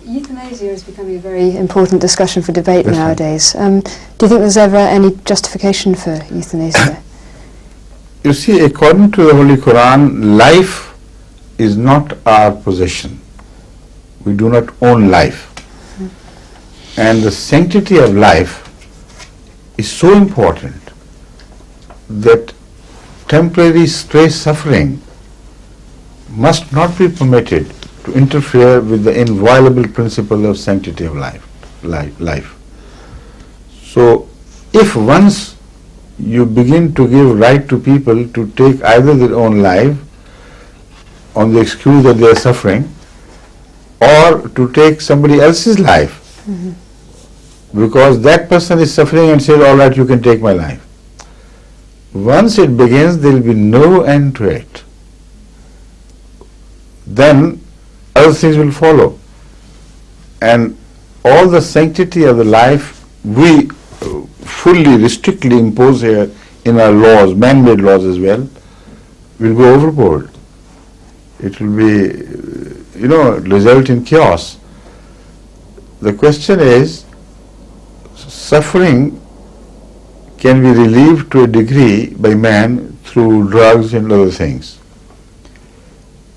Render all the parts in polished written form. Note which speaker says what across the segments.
Speaker 1: Euthanasia is becoming a very important discussion for debate
Speaker 2: Yes,
Speaker 1: nowadays. Do you think there's ever any justification for euthanasia?
Speaker 2: You see, according to the Holy Quran, life is not our possession. We do not own life. And the sanctity of life is so important that temporary stray suffering must not be permitted to interfere with the inviolable principle of sanctity of life. So, if once you begin to give right to people to take either their own life on the excuse that they are suffering, or to take somebody else's life, because that person is suffering and says, all right, you can take my life. Once it begins, there will be no end to it. Then other things will follow. And all the sanctity of the life we fully, strictly impose here in our laws, man-made laws as well, will go overboard. It will be, result in chaos. The question is, suffering can be relieved to a degree by man through drugs and other things.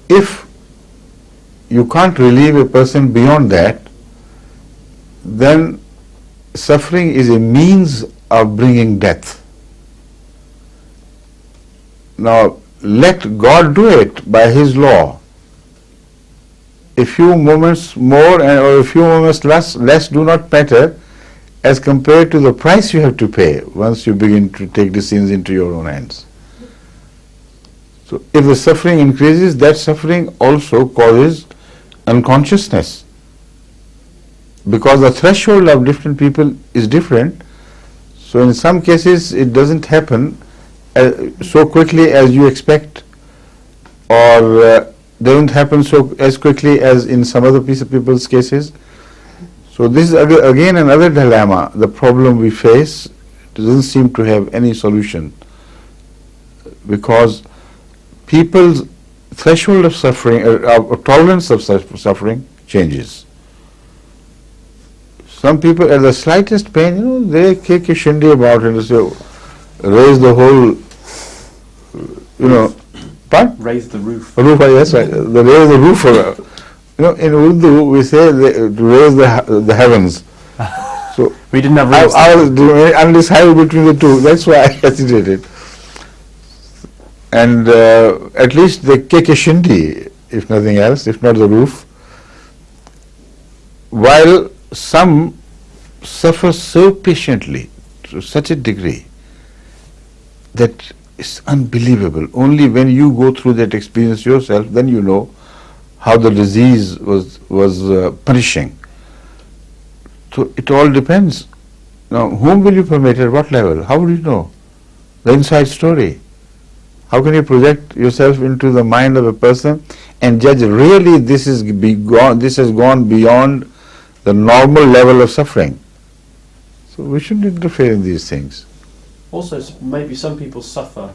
Speaker 2: If you can't relieve a person beyond that, then suffering is a means of bringing death. Now, let God do it by His law. A few moments more or a few moments less do not matter as compared to the price you have to pay once you begin to take decisions into your own hands. So if the suffering increases, that suffering also causes unconsciousness, because the threshold of different people is different. So in some cases it doesn't happen so quickly as you expect, or doesn't happen as quickly as in some other people's cases. So this is again another dilemma. The problem we face doesn't seem to have any solution, because people's threshold of suffering, or tolerance of suffering changes. Some people at the slightest pain, they kick a shindy about it and say, raise the whole,
Speaker 3: raise the roof.
Speaker 2: Yes, right. They raise the roof. In Urdu we say to raise the heavens. So
Speaker 3: we didn't have roofs.
Speaker 2: I was undecided between the two. That's why I hesitated. And at least they kick a shindy, if nothing else, if not the roof. While some suffer so patiently, to such a degree, that it's unbelievable. Only when you go through that experience yourself, then you know how the disease was punishing. So it all depends. Now, whom will you permit at what level? How will you know? The inside story. How can you project yourself into the mind of a person and judge really this has gone beyond the normal level of suffering? So we shouldn't interfere in these things.
Speaker 3: Also, maybe some people suffer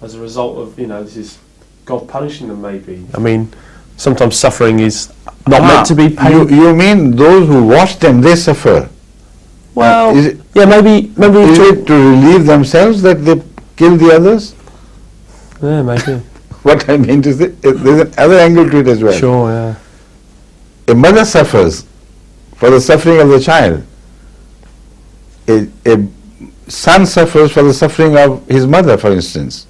Speaker 3: as a result of, this is God punishing them maybe. I mean, sometimes suffering is not meant to be pain.
Speaker 2: You mean those who watch them, they suffer?
Speaker 3: Well, maybe
Speaker 2: is it to relieve themselves that they kill the others?
Speaker 3: Yeah, maybe.
Speaker 2: What I mean to say, there's another angle to it as well.
Speaker 3: Sure, yeah.
Speaker 2: A mother suffers for the suffering of the child. A son suffers for the suffering of his mother, for instance,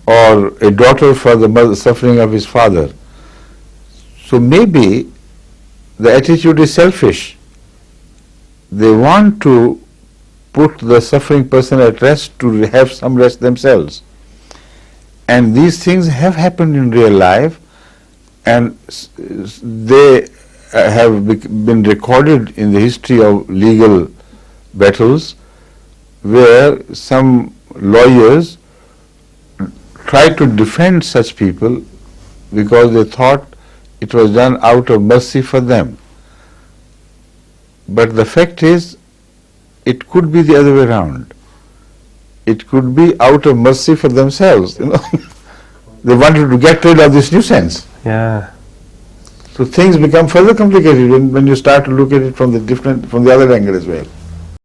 Speaker 2: or a daughter for the suffering of his father. So maybe the attitude is selfish. They want to put the suffering person at rest to have some rest themselves. And these things have happened in real life, and they have been recorded in the history of legal battles, where some lawyers tried to defend such people because they thought it was done out of mercy for them. But the fact is, it could be the other way around. It could be out of mercy for themselves, They wanted to get rid of this nuisance.
Speaker 3: Yeah.
Speaker 2: So things become further complicated when you start to look at it from the other angle as well.